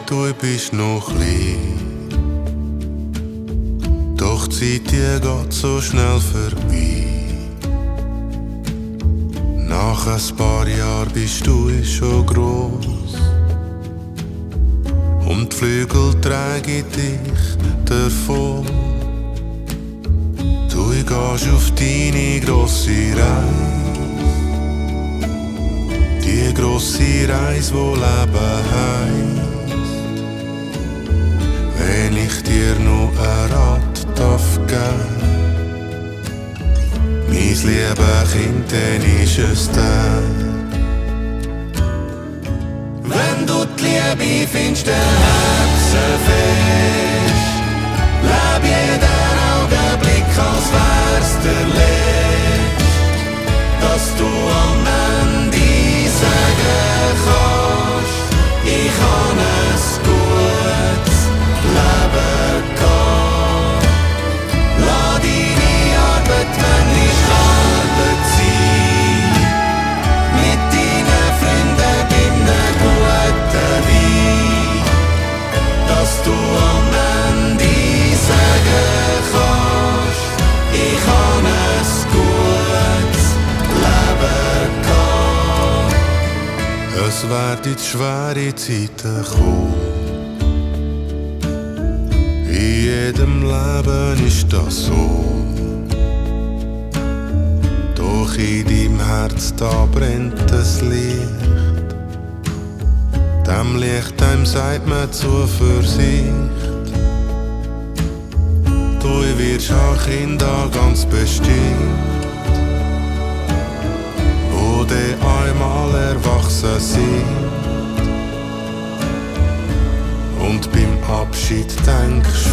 du bist noch klein. Doch die Zeit, die geht so schnell vorbei. Nach ein paar Jahren bist du schon gross. Und die Flügel tragen dich davon. Du gehst auf deine grosse Reise. Die grosse Reise, wo Leben heisst. Wenn ich dir noch ein Rat darf geben, mein liebes Kind, dann ist es der. Wenn du die Liebe findest, dann hab sie fest. Leb jeden Augenblick, als wär's der letzte. Dass du am Ende sagen kannst, ich habe ein gutes Leben gehabt. Lass deine Arbeit manchmal Arbeit sein. Mit deinen Freunden bei einem guten Wein. Dass du am Ende sagen kannst, ich habe ein gutes Leben gehabt. Es werden schwere Zeiten kommen. In jedem Leben ist das so. Doch in deinem Herz, da brennt das Licht. Dem Licht, dem sagt man Zuversicht. Du wirst auch Kinder ganz bestimmt, wo die einmal erwachsen sind. Und beim Abschied denkst du